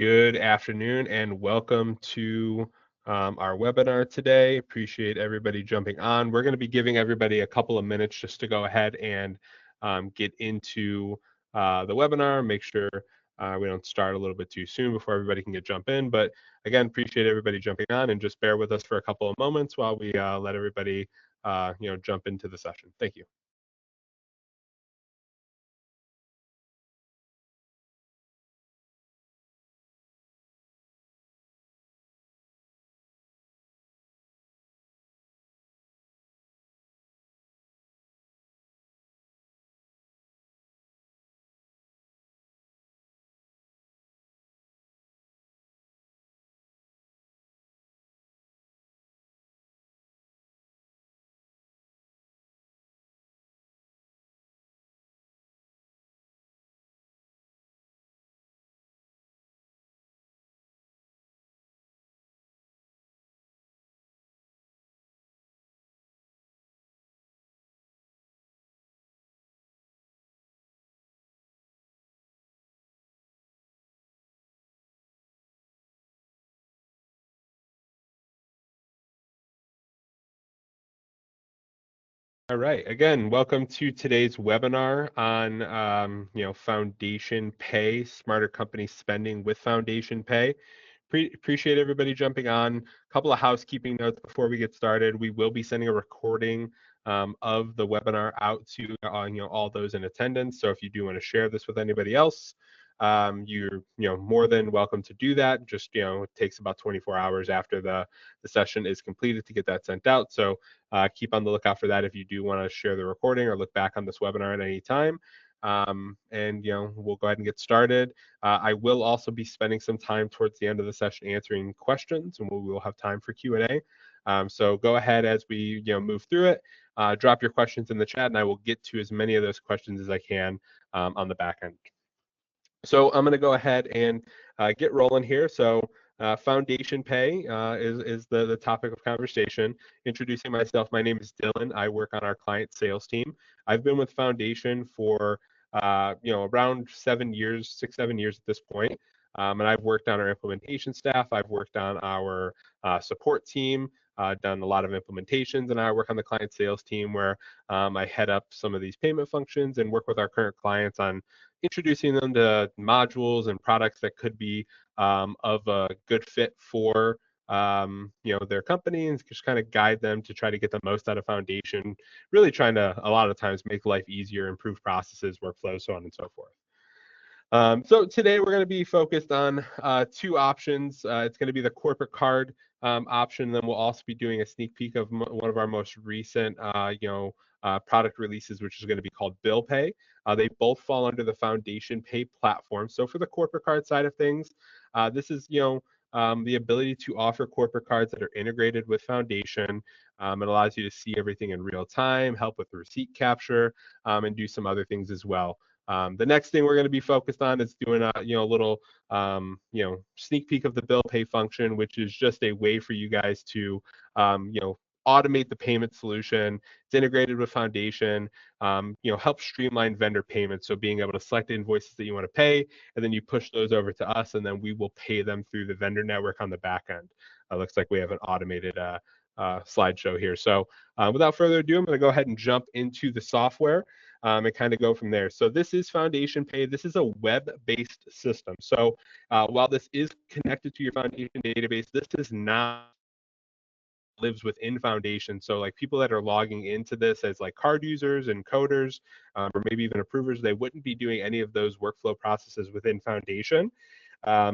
Good afternoon and welcome to our webinar today. Appreciate everybody jumping on. We're going to be giving everybody a couple of minutes just to go ahead and get into the webinar. Make sure we don't start a little bit too soon before everybody can jump in. But again, appreciate everybody jumping on, and just bear with us for a couple of moments while we let everybody jump into the session. Thank you. All right. Again, welcome to today's webinar on foundation pay, smarter company spending with foundation pay. Appreciate everybody jumping on. A couple of housekeeping notes before we get started. We will be sending a recording of the webinar out to all those in attendance. So if you do want to share this with anybody else, you're more than welcome to do that. Just it takes about 24 hours after the session is completed to get that sent out. So keep on the lookout for that if you do want to share the recording or look back on this webinar at any time. And we'll go ahead and get started. I will also be spending some time towards the end of the session answering questions, and we will have time for Q&A. So go ahead as we move through it. Drop your questions in the chat, and I will get to as many of those questions as I can on the back end. So I'm going to go ahead and get rolling here. So foundation pay is the topic of conversation. Introducing myself, my name is Dylan. I work on our client sales team. I've been with Foundation for around 7 years, 6-7 years at this point. And I've worked on our implementation staff. I've worked on our support team, done a lot of implementations, and I work on the client sales team where I head up some of these payment functions and work with our current clients on introducing them to modules and products that could be of a good fit for their company, and just kind of guide them to try to get the most out of Foundation, really trying to a lot of times make life easier, improve processes, workflows, so on and so forth. So today we're going to be focused on two options. It's going to be the corporate card option, and then we'll also be doing a sneak peek of one of our most recent product releases, which is going to be called Bill Pay. They both fall under the Foundation Pay platform. So for the corporate card side of things, this is the ability to offer corporate cards that are integrated with Foundation. It allows you to see everything in real time, help with receipt capture, and do some other things as well. The next thing we're going to be focused on is doing a little sneak peek of the bill pay function, which is just a way for you guys to automate the payment solution. It's integrated with Foundation, help streamline vendor payments. So being able to select invoices that you want to pay, and then you push those over to us, and then we will pay them through the vendor network on the back end. Looks like we have an automated slideshow here. So without further ado, I'm going to go ahead and jump into the software and kind of go from there. So this is Foundation Pay. This is a web-based system. So while this is connected to your Foundation database, this is not lives within Foundation. So like people that are logging into this as like card users and coders, or maybe even approvers, they wouldn't be doing any of those workflow processes within Foundation.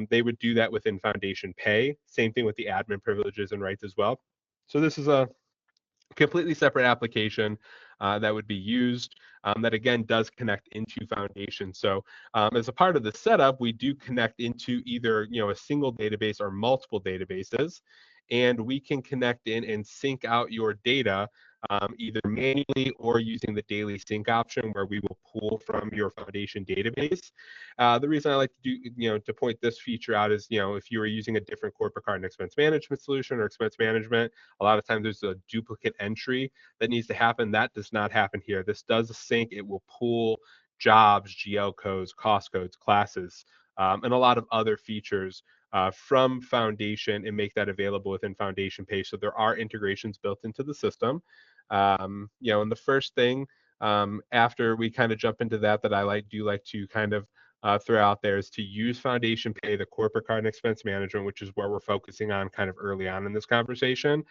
They would do that within Foundation Pay. Same thing with the admin privileges and rights as well. So this is a completely separate application that would be used that again does connect into Foundation. So as a part of the setup, we do connect into either a single database or multiple databases, and we can connect in and sync out your data either manually or using the daily sync option, where we will pull from your Foundation database. The reason I like to do, to point this feature out is, if you were using a different corporate card and expense management solution or expense management, a lot of times there's a duplicate entry that needs to happen. That does not happen here. This does sync. It will pull jobs, GL codes, cost codes, classes and a lot of other features from Foundation and make that available within Foundation Pay. So there are integrations built into the system. And the first thing after we kind of jump into that I do like to kind of throw out there is to use Foundation Pay, the corporate card and expense management, which is where we're focusing on kind of early on in this conversation,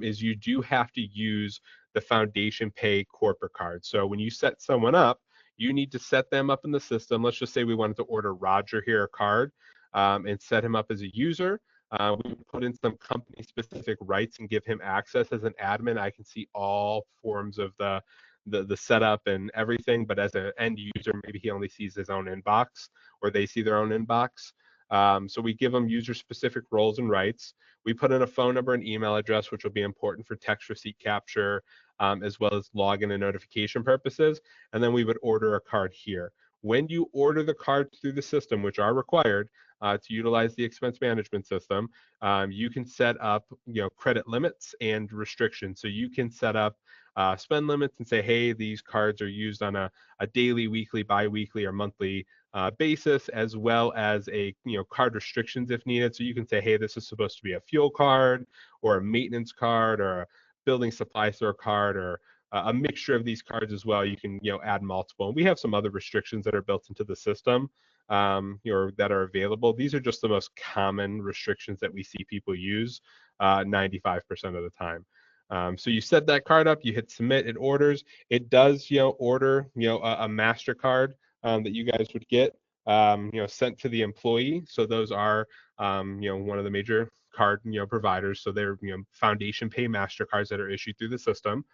is you do have to use the Foundation Pay corporate card. So when you set someone up, you need to set them up in the system. Let's just say we wanted to order Roger here a card and set him up as a user. We put in some company specific rights and give him access as an admin. I can see all forms of the setup and everything, but as an end user, maybe he only sees his own inbox or they see their own inbox. So we give them user specific roles and rights. We put in a phone number and email address, which will be important for text receipt capture, as well as login and notification purposes. And then we would order a card here. When you order the cards through the system, which are required to utilize the expense management system, you can set up, credit limits and restrictions. So you can set up spend limits and say, hey, these cards are used on a daily, weekly, bi-weekly, or monthly basis, as well as card restrictions if needed. So you can say, hey, this is supposed to be a fuel card or a maintenance card or a building supply store card or a mixture of these cards as well. You can add multiple. And we have some other restrictions that are built into the system that are available. These are just the most common restrictions that we see people use 95% of the time. So you set that card up, you hit submit, it orders. It does, order, a MasterCard that you guys would get, sent to the employee. So those are, one of the major card, providers. So they're, Foundation Pay MasterCards that are issued through the system.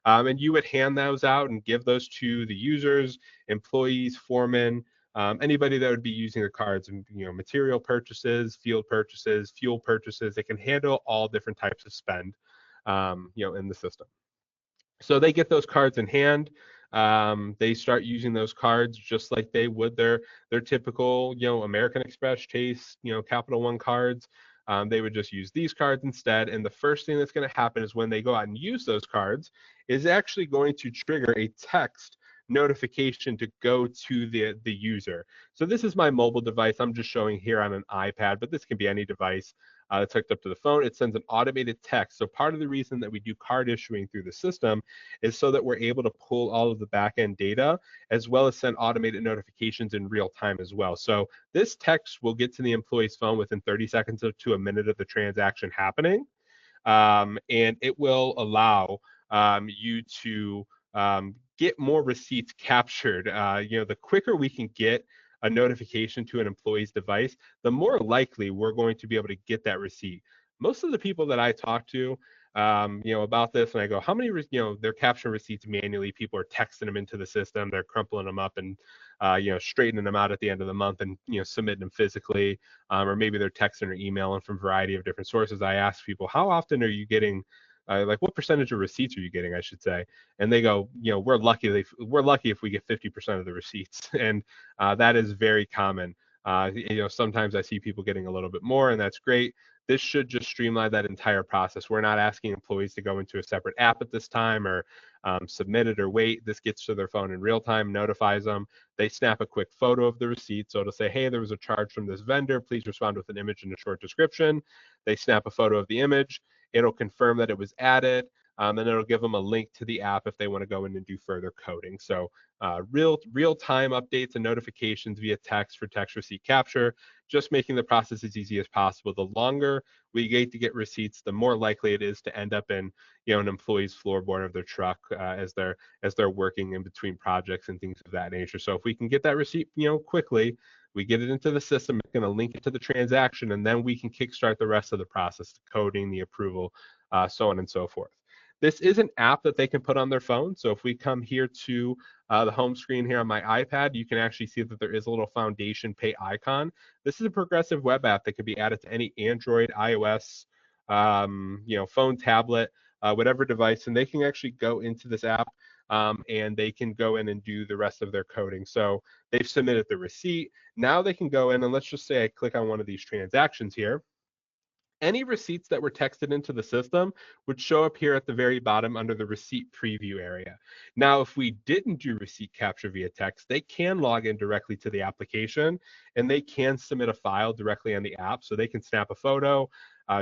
And you would hand those out and give those to the users, employees, foremen, anybody that would be using the cards, and material purchases, field purchases, fuel purchases. They can handle all different types of spend, in the system. So they get those cards in hand. They start using those cards just like they would their typical, American Express, Chase, Capital One cards. They would just use these cards instead. And the first thing that's going to happen is when they go out and use those cards is actually going to trigger a text notification to go to the user. So this is my mobile device. I'm just showing here on an iPad, but this can be any device that's hooked up to the phone. It sends an automated text. So part of the reason that we do card issuing through the system is so that we're able to pull all of the back-end data as well as send automated notifications in real time as well. So this text will get to the employee's phone within 30 seconds to a minute of the transaction happening. And it will allow you to get more receipts captured. The quicker we can get a notification to an employee's device, the more likely we're going to be able to get that receipt. Most of the people that I talk to, about this, and I go, how many, they're capturing receipts manually. People are texting them into the system. They're crumpling them up and, straightening them out at the end of the month and, submitting them physically. Or maybe they're texting or emailing from a variety of different sources. I ask people, how often are you getting what percentage of receipts are you getting, I should say? And they go, we're lucky if we get 50% of the receipts. And that is very common. Sometimes I see people getting a little bit more, and that's great. This should just streamline that entire process. We're not asking employees to go into a separate app at this time or submit it or wait. This gets to their phone in real time, notifies them. They snap a quick photo of the receipt. So it'll say, hey, there was a charge from this vendor. Please respond with an image and a short description. They snap a photo of the image. It'll confirm that it was added, and it'll give them a link to the app if they want to go in and do further coding. So real-time updates and notifications via text for text receipt capture, just making the process as easy as possible. The longer we get receipts, the more likely it is to end up in an employee's floorboard of their truck as they're working in between projects and things of that nature. So if we can get that receipt quickly, we get it into the system, it's going to link it to the transaction, and then we can kickstart the rest of the process, the coding, the approval, so on and so forth. This is an app that they can put on their phone. So if we come here to the home screen here on my iPad, you can actually see that there is a little Foundation Pay icon. This is a progressive web app that can be added to any Android, iOS, phone, tablet, whatever device, and they can actually go into this app and they can go in and do the rest of their coding. So they've submitted the receipt. Now they can go in and let's just say I click on one of these transactions here. Any receipts that were texted into the system would show up here at the very bottom under the receipt preview area. Now, if we didn't do receipt capture via text, they can log in directly to the application and they can submit a file directly on the app. So they can snap a photo,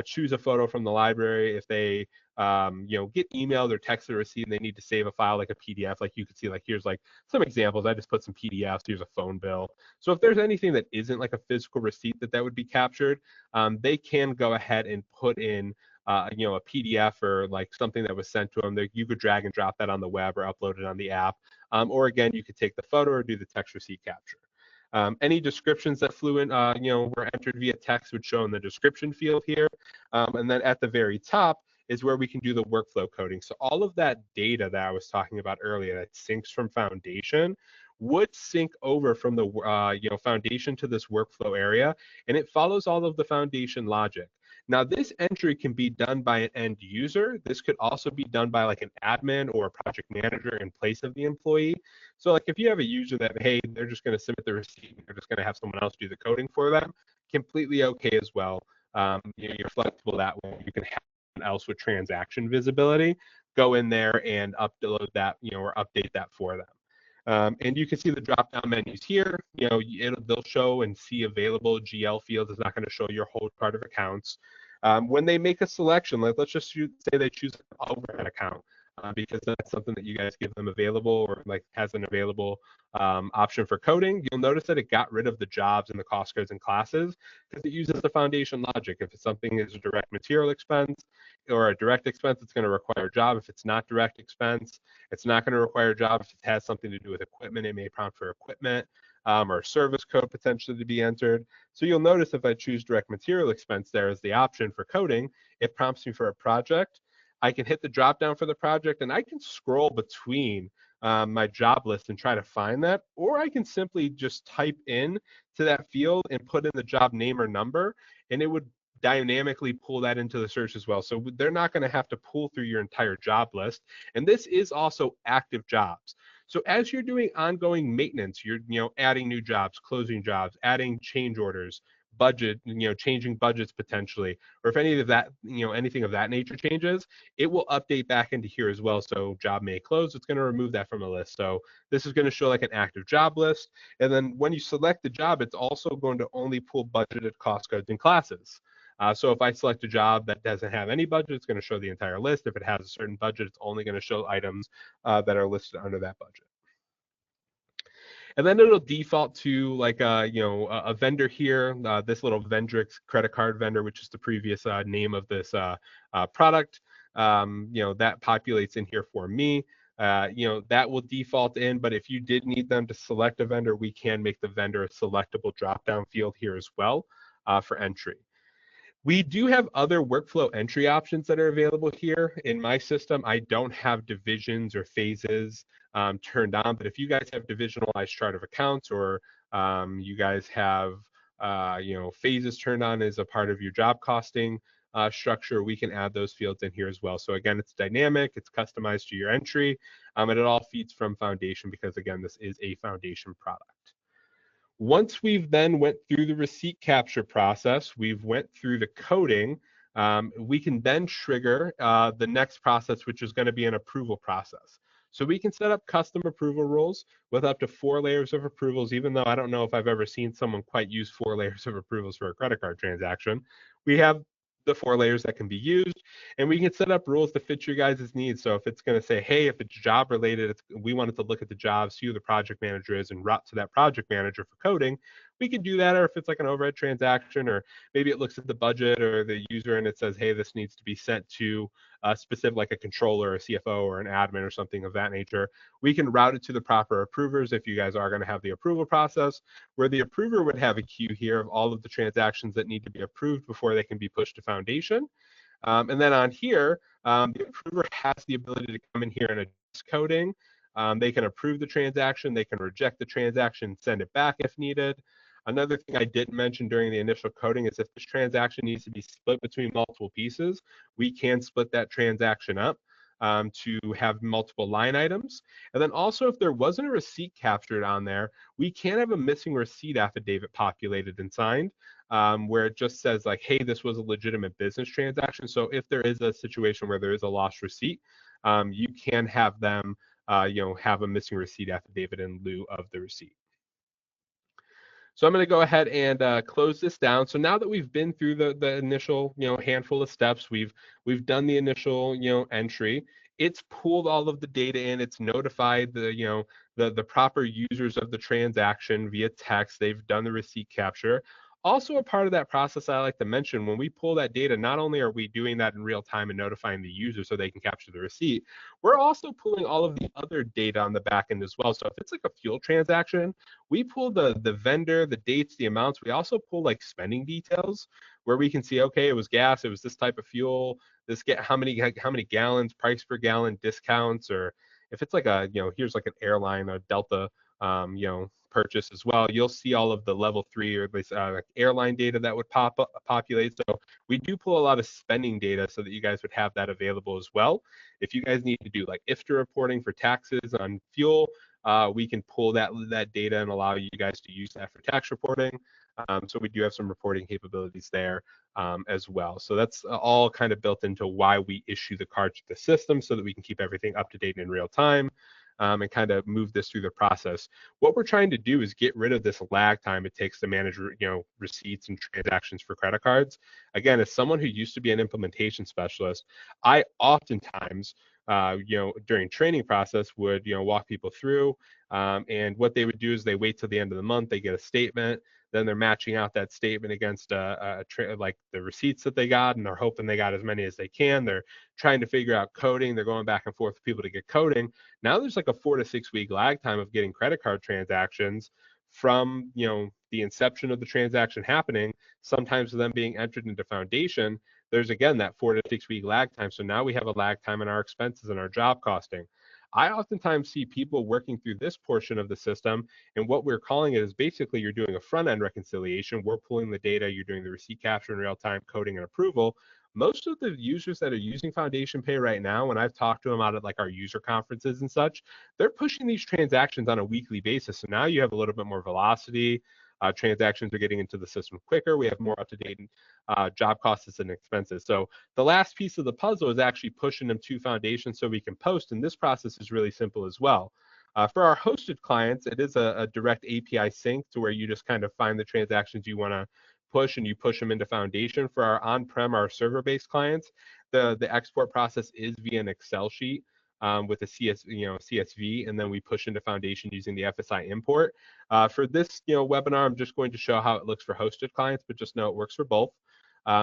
choose a photo from the library. If they get emailed or texted a receipt and they need to save a file like a PDF, like you can see, like here's like some examples. I just put some PDFs. Here's a phone bill. So if there's anything that isn't like a physical receipt that would be captured, they can go ahead and put in a PDF or like something that was sent to them. You could drag and drop that on the web or upload it on the app. Or again, you could take the photo or do the text receipt capture. Any descriptions that flew in, were entered via text would show in the description field here. And then at the very top is where we can do the workflow coding. So all of that data that I was talking about earlier that syncs from Foundation would sync over from the Foundation to this workflow area, and it follows all of the Foundation logic. Now, this entry can be done by an end user. This could also be done by like an admin or a project manager in place of the employee. So like if you have a user that, hey, they're just going to submit the receipt and they're just going to have someone else do the coding for them, completely okay as well. You're flexible that way. You can have someone else with transaction visibility go in there and upload that, or update that for them. And you can see the drop-down menus here. They'll show and see available GL fields. It's not going to show your whole chart of accounts. When they make a selection, let's just say they choose an overhead account, because that's something that you guys give them available or like has an available option for coding. You'll notice that it got rid of the jobs and the cost codes and classes because it uses the Foundation logic. If it's something is a direct material expense or a direct expense, it's going to require a job. If it's not direct expense, it's not going to require a job. If it has something to do with equipment, it may prompt for equipment or service code potentially to be entered. So you'll notice if I choose direct material expense there as the option for coding, it prompts me for a project. I can hit the drop down for the project and I can scroll between my job list and try to find that, or I can simply just type in to that field and put in the job name or number, and it would dynamically pull that into the search as well. So they're not going to have to pull through your entire job list. And this is also active jobs. So as you're doing ongoing maintenance, you're adding new jobs, closing jobs, adding change orders, budget, changing budgets potentially, or if any of that, anything of that nature changes, it will update back into here as well. So job may close, it's going to remove that from the list. So this is going to show like an active job list. And then when you select the job, it's also going to only pull budgeted cost codes and classes. So if I select a job that doesn't have any budget, it's going to show the entire list. If it has a certain budget, it's only going to show items that are listed under that budget. And then it'll default to like a vendor here, this little Vendrix credit card vendor, which is the previous name of this product. That populates in here for me. That will default in, but if you did need them to select a vendor, we can make the vendor a selectable drop-down field here as well for entry. We do have other workflow entry options that are available here. In my system, I don't have divisions or phases turned on, but if you guys have divisionalized chart of accounts or you guys have phases turned on as a part of your job costing structure, we can add those fields in here as well. So again, it's dynamic, it's customized to your entry, and it all feeds from Foundation because again, this is a Foundation product. Once we've then went through the receipt capture process, we've went through the coding, we can then trigger the next process, which is going to be an approval process. So we can set up custom approval rules with up to 4 layers of approvals, even though I don't know if I've ever seen someone quite use 4 layers of approvals for a credit card transaction. We have the 4 layers that can be used, and we can set up rules to fit your guys' needs. So if it's going to say, hey, if it's job related, we want it to look at the job, see who the project manager is, and route to that project manager for coding, we can do that. Or if it's like an overhead transaction, or maybe it looks at the budget or the user and it says, hey, this needs to be sent to a specific, like a controller, a CFO, or an admin, or something of that nature, we can route it to the proper approvers if you guys are going to have the approval process, where the approver would have a queue here of all of the transactions that need to be approved before they can be pushed to Foundation. And then on here, the approver has the ability to come in here and adjust coding. They can approve the transaction, they can reject the transaction, send it back if needed. Another thing I didn't mention during the initial coding is if this transaction needs to be split between multiple pieces, we can split that transaction up to have multiple line items. And then also, if there wasn't a receipt captured on there, we can have a missing receipt affidavit populated and signed. where it just says like, hey, this was a legitimate business transaction. So if there is a situation where there is a lost receipt, you can have them, have a missing receipt affidavit in lieu of the receipt. So I'm going to go ahead and close this down. So now that we've been through the initial, handful of steps, we've done the initial, entry. It's pulled all of the data in. It's notified the proper users of the transaction via text. They've done the receipt capture. Also, a part of that process I like to mention, when we pull that data, not only are we doing that in real time and notifying the user so they can capture the receipt, we're also pulling all of the other data on the back end as well. So if it's like a fuel transaction, we pull the vendor, the dates, the amounts. We also pull like spending details where we can see, okay, it was gas, it was this type of fuel, this get how many gallons, price per gallon, discounts, or if it's like here's like an airline, a Delta, purchase as well. You'll see all of the level 3 or at least like airline data that would populate. So we do pull a lot of spending data so that you guys would have that available as well. If you guys need to do like IFTA reporting for taxes on fuel, we can pull that data and allow you guys to use that for tax reporting. So we do have some reporting capabilities there as well. So that's all kind of built into why we issue the card to the system so that we can keep everything up to date in real time. And kind of move this through the process. What we're trying to do is get rid of this lag time it takes to manage, receipts and transactions for credit cards. Again, as someone who used to be an implementation specialist, I oftentimes, during training process would, walk people through. And what they would do is they wait till the end of the month, they get a statement, then they're matching out that statement against like the receipts that they got, and they're hoping they got as many as they can. They're trying to figure out coding. They're going back and forth with people to get coding. Now there's like a 4 to 6 week lag time of getting credit card transactions from, the inception of the transaction happening, sometimes them being entered into foundation. There's again that 4 to 6 week lag time. So now we have a lag time in our expenses and our job costing. I oftentimes see people working through this portion of the system, and what we're calling it is basically you're doing a front end reconciliation. We're pulling the data, you're doing the receipt capture in real time, coding and approval. Most of the users that are using Foundation Pay right now, when I've talked to them out at like our user conferences and such, they're pushing these transactions on a weekly basis. So now you have a little bit more velocity. Transactions are getting into the system quicker. We have more up-to-date job costs and expenses. So the last piece of the puzzle is actually pushing them to Foundation so we can post. And this process is really simple as well. For our hosted clients, it is a direct API sync to where you just kind of find the transactions you want to push and you push them into Foundation. For our on-prem, our server-based clients, the export process is via an Excel sheet. With a CSV, and then we push into Foundation using the FSI import. For this, webinar, I'm just going to show how it looks for hosted clients, but just know it works for both.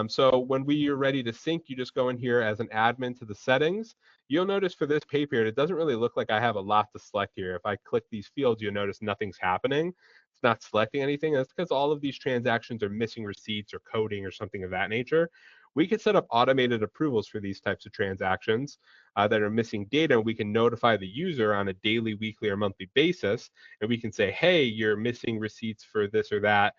So when we are ready to sync, you just go in here as an admin to the settings. You'll notice for this pay period, it doesn't really look like I have a lot to select here. If I click these fields, you'll notice nothing's happening. It's not selecting anything. That's because all of these transactions are missing receipts or coding or something of that nature. We could set up automated approvals for these types of transactions that are missing data. We can notify the user on a daily, weekly, or monthly basis, and we can say, hey, you're missing receipts for this or that,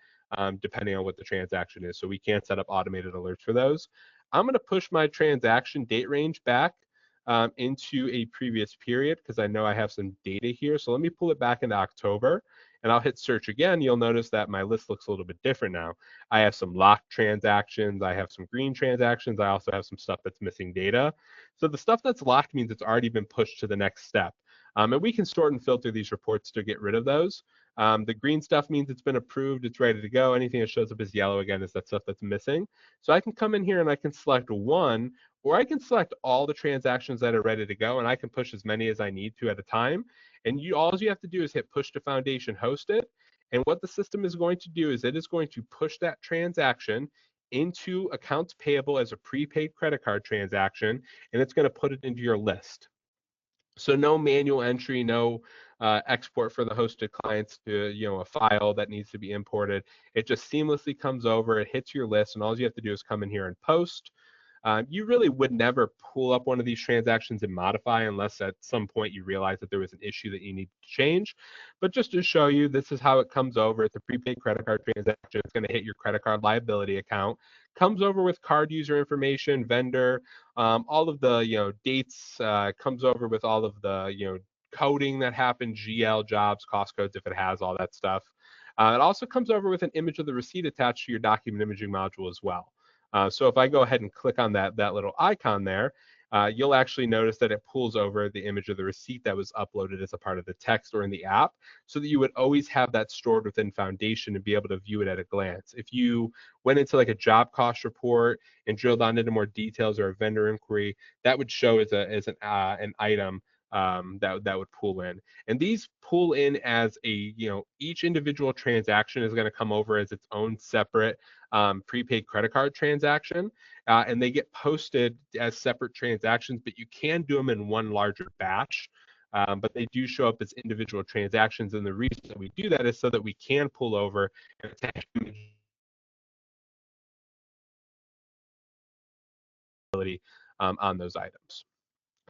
depending on what the transaction is. So we can set up automated alerts for those. I'm going to push my transaction date range back into a previous period because I know I have some data here. So let me pull it back into October, and I'll hit search again. You'll notice that my list looks a little bit different now. I have some locked transactions. I have some green transactions. I also have some stuff that's missing data. So the stuff that's locked means it's already been pushed to the next step. And we can sort and filter these reports to get rid of those. The green stuff means it's been approved, it's ready to go. Anything that shows up as yellow again is that stuff that's missing. So I can come in here and I can select one, or I can select all the transactions that are ready to go, and I can push as many as I need to at a time. And all you have to do is hit push to Foundation hosted. And what the system is going to do is it is going to push that transaction into accounts payable as a prepaid credit card transaction, and it's going to put it into your list. So no manual entry, no export for the hosted clients to a file that needs to be imported. It just seamlessly comes over, it hits your list, and all you have to do is come in here and post. You really would never pull up one of these transactions and modify unless at some point you realize that there was an issue that you need to change. But just to show you, this is how it comes over. It's a prepaid credit card transaction. It's going to hit your credit card liability account. Comes over with card user information, vendor, all of the dates. Comes over with all of the coding that happened, GL, jobs, cost codes if it has all that stuff. It also comes over with an image of the receipt attached to your document imaging module as well. So if I go ahead and click on that little icon there, you'll actually notice that it pulls over the image of the receipt that was uploaded as a part of the text or in the app, so that you would always have that stored within Foundation and be able to view it at a glance. If you went into like a job cost report and drilled down into more details or a vendor inquiry, that would show as an item that would pull in. And these pull in as each individual transaction is going to come over as its own separate prepaid credit card transaction, and they get posted as separate transactions, but you can do them in one larger batch. But they do show up as individual transactions, and the reason that we do that is so that we can pull over and attach on those items.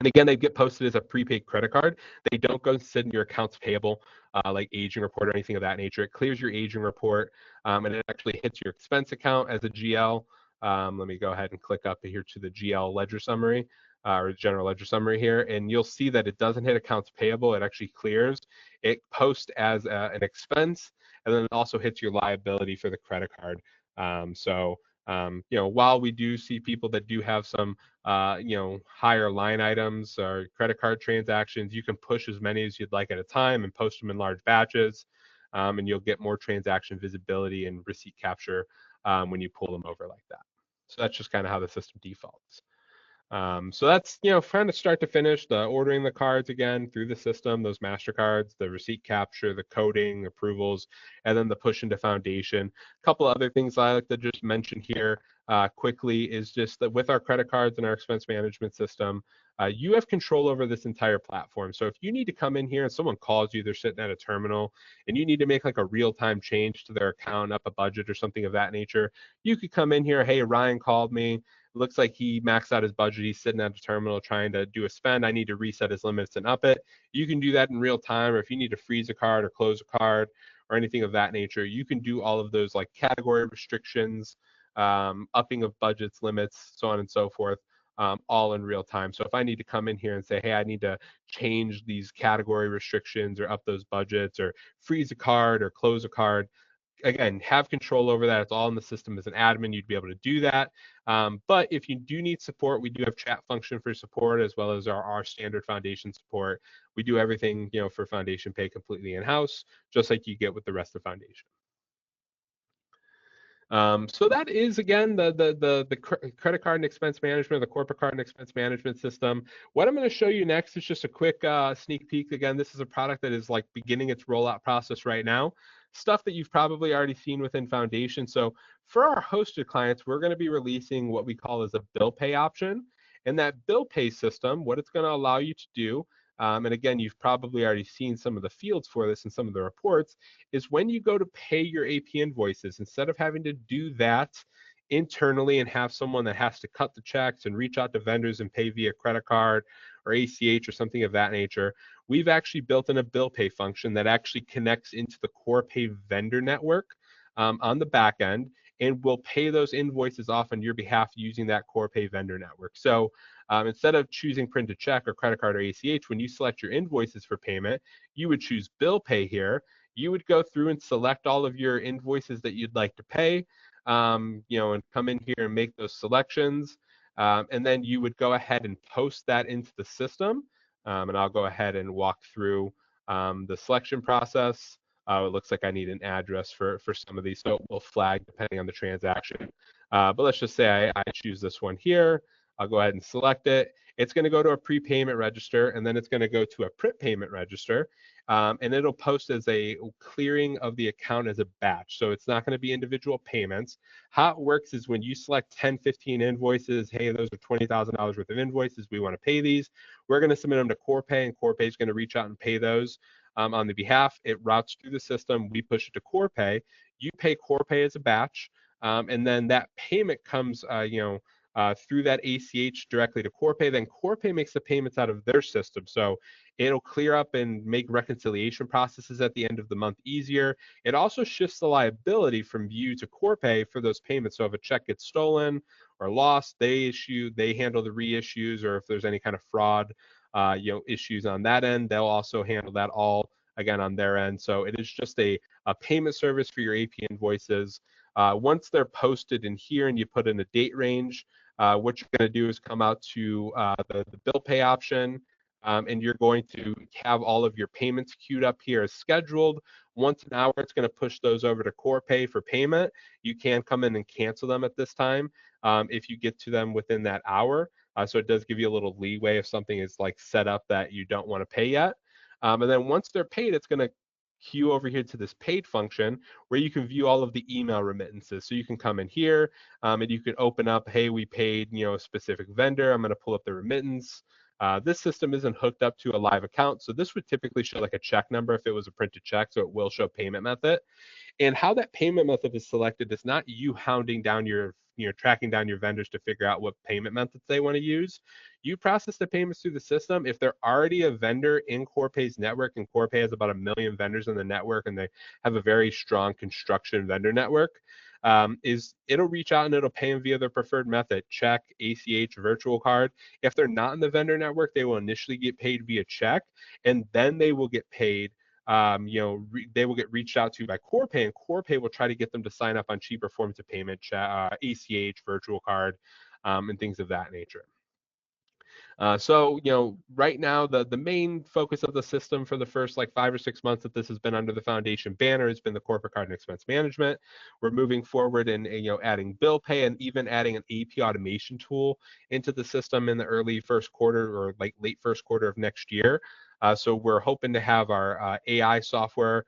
And again, they get posted as a prepaid credit card. They don't go sit in your accounts payable, like aging report or anything of that nature. It clears your aging report, and it actually hits your expense account as a GL. Let me go ahead and click up here to the GL ledger summary, or general ledger summary here, and you'll see that it doesn't hit accounts payable. It actually clears. It posts as an expense, and then it also hits your liability for the credit card. While we do see people that do have some higher line items or credit card transactions, you can push as many as you'd like at a time and post them in large batches, and you'll get more transaction visibility and receipt capture when you pull them over like that. So that's just kind of how the system defaults. So that's, kind of start to finish, the ordering the cards again through the system, those MasterCards, the receipt capture, the coding, approvals, and then the push into Foundation. A couple other things I like to just mention here quickly is just that with our credit cards and our expense management system, you have control over this entire platform. So if you need to come in here and someone calls you, they're sitting at a terminal, and you need to make like a real-time change to their account, up a budget or something of that nature, you could come in here, hey, Ryan called me. Looks like he maxed out his budget. He's sitting at a terminal trying to do a spend. I need to reset his limits and up it. You can do that in real time, or if you need to freeze a card or close a card or anything of that nature, you can do all of those like category restrictions, upping of budgets, limits, so on and so forth, all in real time. So if I need to come in here and say, hey, I need to change these category restrictions or up those budgets or freeze a card or close a card, again, have control over that. It's all in the system. As an admin, you'd be able to do that. But if you do need support, we do have chat function for support, as well as our standard Foundation support. We do everything, for Foundation Pay completely in-house, just like you get with the rest of Foundation. So that is, again, the credit card and expense management, the corporate card and expense management system. What I'm going to show you next is just a quick sneak peek. Again, this is a product that is like beginning its rollout process right now. Stuff that you've probably already seen within Foundation. So for our hosted clients, we're going to be releasing what we call as a bill pay option. And that bill pay system, what it's going to allow you to do, and again, you've probably already seen some of the fields for this in some of the reports, is when you go to pay your AP invoices, instead of having to do that internally and have someone that has to cut the checks and reach out to vendors and pay via credit card or ACH or something of that nature, we've actually built in a bill pay function that actually connects into the Corpay vendor network on the back end, and will pay those invoices off on your behalf using that Corpay vendor network. So instead of choosing print to check or credit card or ACH, when you select your invoices for payment, you would choose bill pay here. You would go through and select all of your invoices that you'd like to pay, and come in here and make those selections. And then you would go ahead and post that into the system. And I'll go ahead and walk through the selection process. It looks like I need an address for some of these, so it will flag depending on the transaction. But let's just say I choose this one here. I'll go ahead and select it. It's going to go to a prepayment register, and then it's going to go to a print payment register, and it'll post as a clearing of the account as a batch. So it's not going to be individual payments. How it works is when you select 10, 15 invoices, hey, those are $20,000 worth of invoices, we want to pay these. We're going to submit them to Corpay, and Corpay is going to reach out and pay those on the behalf. It routes through the system. We push it to Corpay. You pay Corpay as a batch, and then that payment comes, through that ACH directly to Corpay. Then Corpay makes the payments out of their system. So it'll clear up and make reconciliation processes at the end of the month easier. It also shifts the liability from you to Corpay for those payments. So if a check gets stolen or lost, they handle the reissues, or if there's any kind of fraud, issues on that end, they'll also handle that all again, on their end. So it is just a payment service for your AP invoices. Once they're posted in here and you put in a date range, what you're going to do is come out to the bill pay option, and you're going to have all of your payments queued up here as scheduled. Once an hour, it's going to push those over to core pay for payment. You can come in and cancel them at this time if you get to them within that hour. So it does give you a little leeway if something is like set up that you don't want to pay yet. And then once they're paid, it's going to queue over here to this paid function where you can view all of the email remittances. So you can come in here and you can open up, hey, we paid, a specific vendor. I'm going to pull up the remittance. This system isn't hooked up to a live account, so this would typically show like a check number if it was a printed check, so it will show payment method. And how that payment method is selected is not you hounding down tracking down your vendors to figure out what payment methods they want to use. You process the payments through the system. If they're already a vendor in Corpay's network, and Corpay has about 1 million vendors in the network, and they have a very strong construction vendor network, it'll reach out and it'll pay them via their preferred method, check, ACH, virtual card. If they're not in the vendor network, they will initially get paid via check, and then they will get paid they will get reached out to by Corpay, and Corpay will try to get them to sign up on cheaper forms of payment, ACH, virtual card, and things of that nature. Right now, the main focus of the system for the first like 5 or 6 months that this has been under the foundation banner has been the corporate card and expense management. We're moving forward and adding bill pay and even adding an AP automation tool into the system in the early first quarter or like late first quarter of next year. So we're hoping to have our AI software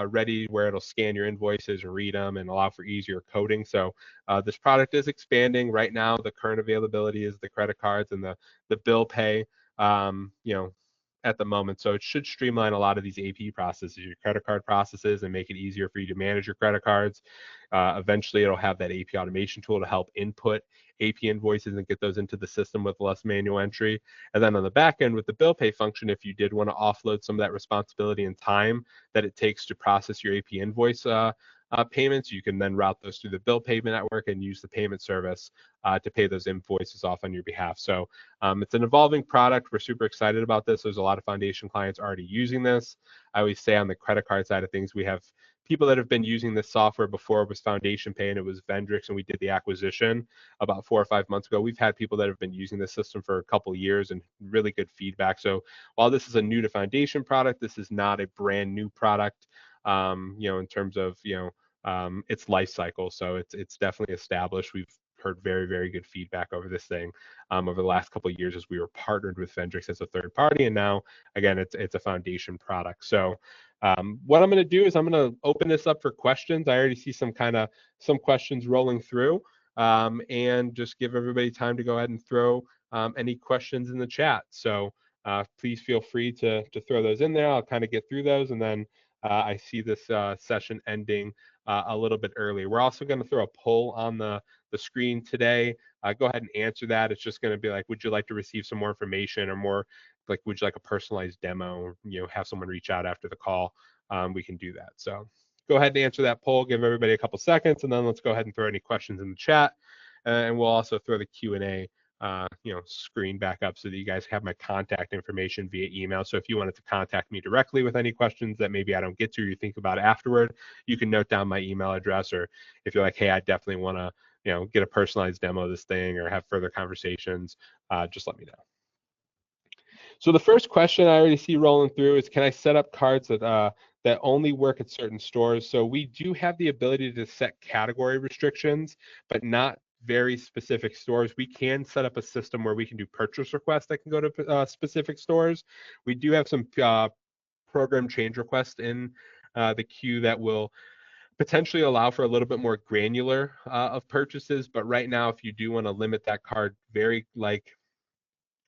ready where it'll scan your invoices and read them and allow for easier coding. So this product is expanding. Right now, the current availability is the credit cards and the bill pay, at the moment. So it should streamline a lot of these AP processes, your credit card processes, and make it easier for you to manage your credit cards. Eventually, it'll have that AP automation tool to help input AP invoices and get those into the system with less manual entry. And then on the back end with the bill pay function, if you did want to offload some of that responsibility and time that it takes to process your AP invoice payments, you can then route those through the bill payment network and use the payment service to pay those invoices off on your behalf. So it's an evolving product. We're super excited about this. There's a lot of foundation clients already using this. I always say on the credit card side of things, we have people that have been using this software before it was Foundation Pay and it was Vendrix, and we did the acquisition about 4 or 5 months ago. We've had people that have been using this system for a couple of years and really good feedback. So while this is a new to Foundation product, this is not a brand new product, in terms of, its life cycle. So it's definitely established. We've heard very, very good feedback over this thing over the last couple of years as we were partnered with Vendrix as a third party, and now again it's a foundation product. So what I'm going to do is I'm going to open this up for questions. I already see some questions rolling through, and just give everybody time to go ahead and throw any questions in the chat. So please feel free to throw those in there. I'll kind of get through those, and then I see this session ending a little bit early. We're also going to throw a poll on the screen today. Go ahead and answer that. It's just going to be like, would you like to receive some more information, or more like, would you like a personalized demo? Have someone reach out after the call. We can do that. So go ahead and answer that poll. Give everybody a couple seconds, and then let's go ahead and throw any questions in the chat. And we'll also throw the Q&A screen back up so that you guys have my contact information via email. So if you wanted to contact me directly with any questions that maybe I don't get to or you think about afterward, you can note down my email address. Or if you're like, hey, I definitely want to get a personalized demo of this thing or have further conversations, just let me know. So the first question I already see rolling through is, can I set up cards that only work at certain stores? So we do have the ability to set category restrictions, but not very specific stores. We can set up a system where we can do purchase requests that can go to specific stores. We do have some program change requests in the queue that will potentially allow for a little bit more granular of purchases. But right now, if you do want to limit that card very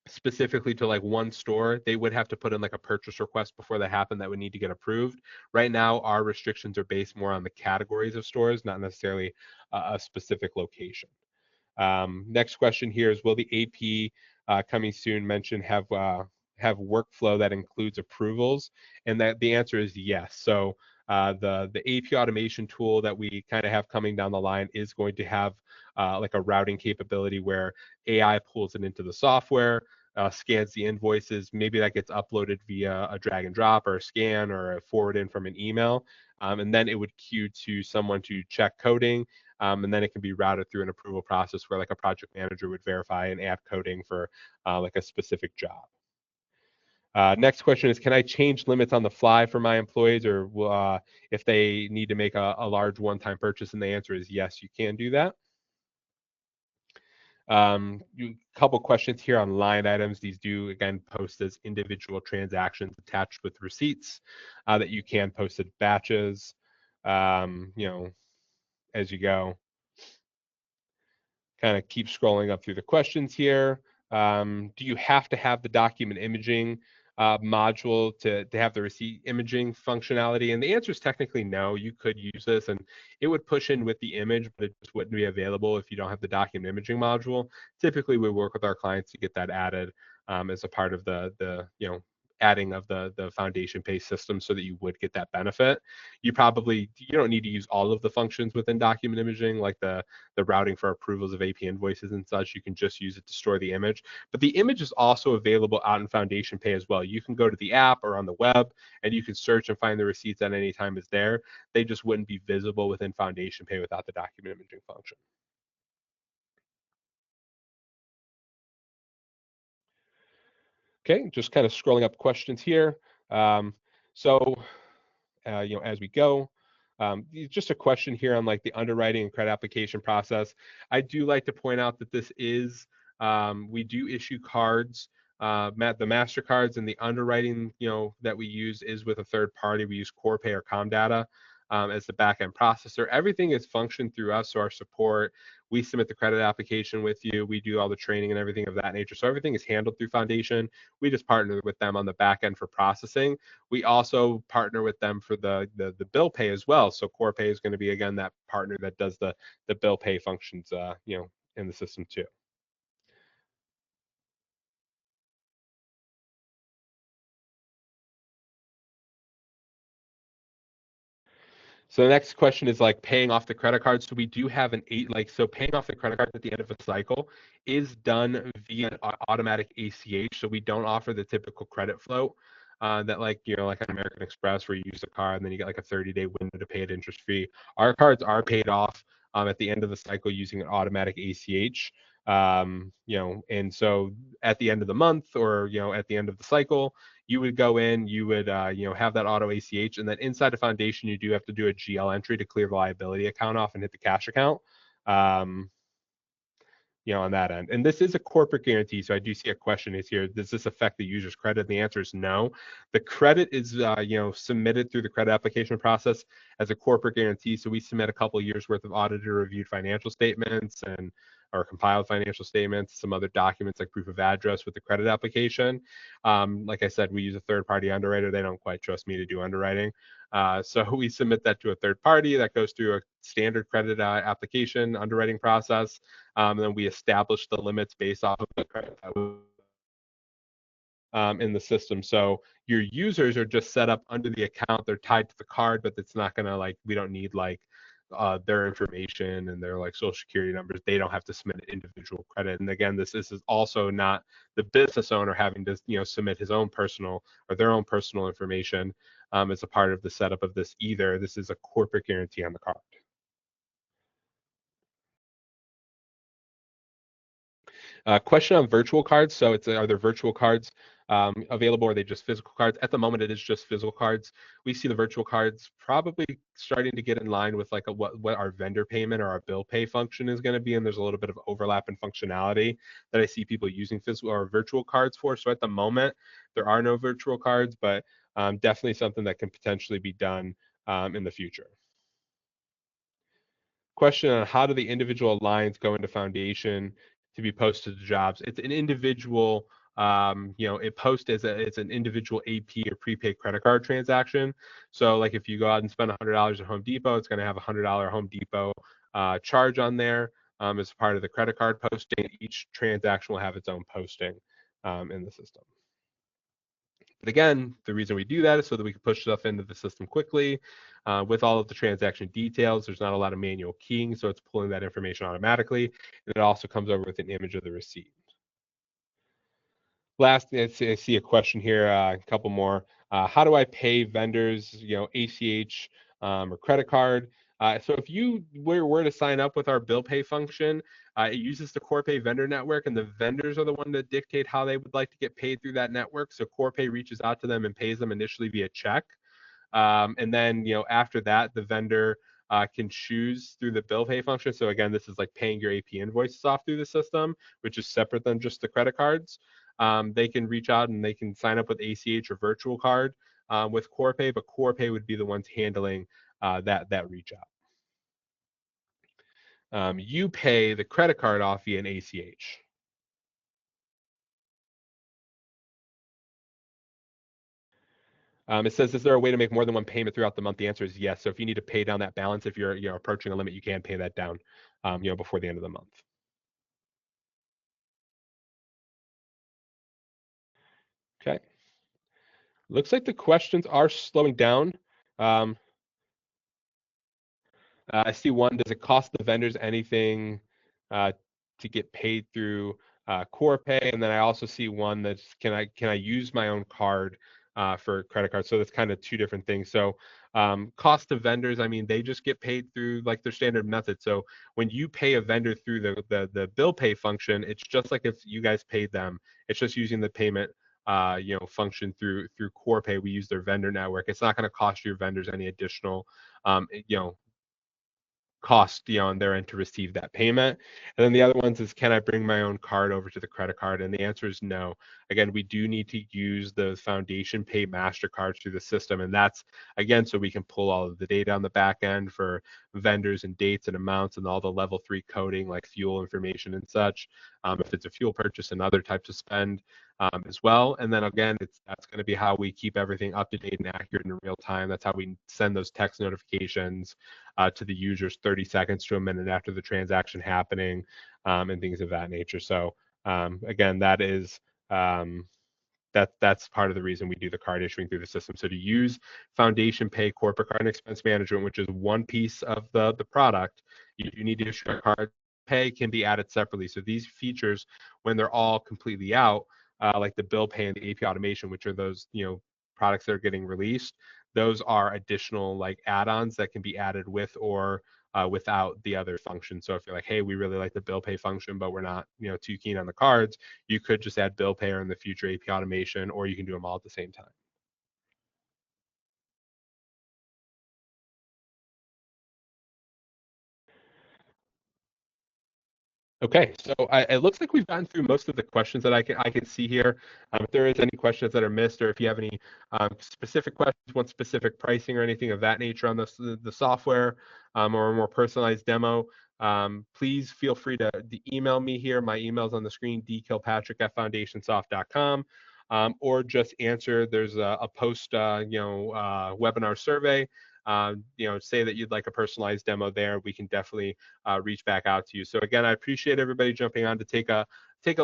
specifically to like one store, they would have to put in like a purchase request before that happened that would need to get approved. Right now, our restrictions are based more on the categories of stores, not necessarily a specific location. Next question here is, will the AP coming soon mention have workflow that includes approvals? And that the answer is yes. So the AP automation tool that we kind of have coming down the line is going to have like a routing capability where AI pulls it into the software. scans the invoices. Maybe that gets uploaded via a drag and drop or a scan or a forward in from an email. And then it would queue to someone to check coding. And then it can be routed through an approval process where like a project manager would verify and add coding for like a specific job. Next question is, can I change limits on the fly for my employees, or if they need to make a large one-time purchase? And the answer is yes, you can do that. Couple questions here on line items. These do, again, post as individual transactions attached with receipts that you can post as batches, as you go. Kind of keep scrolling up through the questions here. Do you have to have the document imaging module to have the receipt imaging functionality? And the answer is technically no. You could use this and it would push in with the image, but it just wouldn't be available if you don't have the document imaging module. Typically, we work with our clients to get that added as a part of the adding of the foundation pay system so that you would get that benefit. You don't need to use all of the functions within document imaging, like the routing for approvals of AP invoices and such. You can just use it to store the image. But the image is also available out in Foundation Pay as well. You can go to the app or on the web and you can search and find the receipts at any time it's there. They just wouldn't be visible within Foundation Pay without the document imaging function. Okay, just kind of scrolling up questions here. So as we go. Just a question here on like the underwriting and credit application process. I do like to point out that this is, we do issue cards, the MasterCards, and the underwriting, that we use is with a third party. We use Corpay or Comdata as the backend processor. Everything is functioned through us, so our support, we submit the credit application with you, we do all the training and everything of that nature. So everything is handled through Foundation. We just partner with them on the back end for processing. We also partner with them for the bill pay as well. So Corpay is going to be, again, that partner that does the bill pay functions, in the system too. So the next question is like paying off the credit card. So we do have so paying off the credit card at the end of a cycle is done via an automatic ACH. So we don't offer the typical credit float that like an American Express where you use the card and then you get like a 30-day window to pay it interest free. Our cards are paid off at the end of the cycle using an automatic ACH. And so at the end of the month or at the end of the cycle, you would go in, you would have that auto ACH, and then inside the foundation, you do have to do a GL entry to clear the liability account off and hit the cash account. On that end. And this is a corporate guarantee. So I do see a question is here, does this affect the user's credit? And the answer is no. The credit is, submitted through the credit application process as a corporate guarantee. So we submit a couple of years worth of audited or reviewed financial statements or compiled financial statements, some other documents like proof of address with the credit application. Like I said, we use a third-party underwriter. They don't quite trust me to do underwriting. So we submit that to a third party that goes through a standard credit application underwriting process. And then we establish the limits based off of the credit in the system. So your users are just set up under the account. They're tied to the card, but it's not going to we don't need their information and their social security numbers. They don't have to submit individual credit. And again, this is also not the business owner having to submit his own personal or their own personal information as a part of the setup of this either. This is a corporate guarantee on the card. Question on virtual cards. So are there virtual cards available, or are they just physical cards? At the moment, it is just physical cards. We see the virtual cards probably starting to get in line with what our vendor payment or our bill pay function is going to be, and there's a little bit of overlap in functionality that I see people using physical or virtual cards for. So at the moment, there are no virtual cards, but definitely something that can potentially be done in the future. Question on how do the individual lines go into Foundation to be posted to jobs? It's an individual, it posts it's an individual AP or prepaid credit card transaction. So like if you go out and spend $100 at Home Depot, it's going to have a $100 Home Depot charge on there as part of the credit card posting. Each transaction will have its own posting in the system. But again, the reason we do that is so that we can push stuff into the system quickly with all of the transaction details. There's not a lot of manual keying, so it's pulling that information automatically. And it also comes over with an image of the receipt. Last, I see a question here, a couple more. How do I pay vendors, ACH or credit card? So if you were to sign up with our bill pay function, it uses the Corpay vendor network, and the vendors are the one that dictate how they would like to get paid through that network. So Corpay reaches out to them and pays them initially via check. And then, after that, the vendor can choose through the bill pay function. So again, this is like paying your AP invoices off through the system, which is separate than just the credit cards. They can reach out and they can sign up with ACH or virtual card with Corpay, but Corpay would be the ones handling that reach out. You pay the credit card off via an ACH. It says, is there a way to make more than one payment throughout the month? The answer is yes. So if you need to pay down that balance, if you're approaching a limit, you can pay that down, before the end of the month. Okay. Looks like the questions are slowing down. Um, I see one, does it cost the vendors anything uh, to get paid through Corpay? And then I also see one that's, can I use my own card for credit card? So that's kind of two different things. So cost to vendors, I mean, they just get paid through like their standard method. So when you pay a vendor through the bill pay function, it's just like if you guys paid them. It's just using the payment function through Corpay. We use their vendor network. It's not going to cost your vendors any additional cost on their end to receive that payment. And then the other ones is, can I bring my own card over to the credit card? And the answer is no. Again, we do need to use the Foundation Pay MasterCard through the system. And that's, again, so we can pull all of the data on the back end for vendors and dates and amounts and all the level 3 coding like fuel information and such. If it's a fuel purchase and other types of spend as well. And then again, that's going to be how we keep everything up to date and accurate in real time. That's how we send those text notifications to the users 30 seconds to a minute after the transaction happening, and things of that nature. So again, that's part of the reason we do the card issuing through the system. So to use Foundation Pay Corporate Card and Expense Management, which is one piece of the product, you need to issue a card. Pay can be added separately. So these features, when they're all completely out, like the bill pay and the AP automation, which are those products that are getting released, those are additional like add-ons that can be added with or without the other function. So if you're like, hey, we really like the bill pay function, but we're not too keen on the cards, you could just add bill pay or in the future AP automation, or you can do them all at the same time. Okay, so it looks like we've gotten through most of the questions that I can see here. If there is any questions that are missed, or if you have any specific questions, want specific pricing or anything of that nature on the software, or a more personalized demo, please feel free to email me here. My email's on the screen, dkilpatrick@foundationsoft.com, or just answer. There's a post, webinar survey. Say that you'd like a personalized demo there. We can definitely reach back out to you. So again, I appreciate everybody jumping on to take a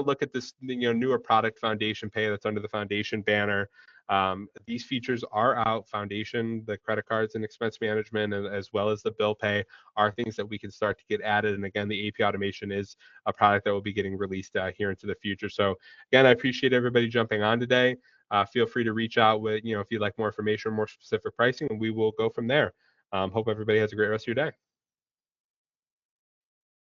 look at this newer product, Foundation Pay, that's under the Foundation banner. These features are out. Foundation, the credit cards and expense management, and as well as the bill pay, are things that we can start to get added. And again, the AP automation is a product that will be getting released here into the future. So again, I appreciate everybody jumping on today. Feel free to reach out with, if you'd like more information or more specific pricing, and we will go from there. Hope everybody has a great rest of your day.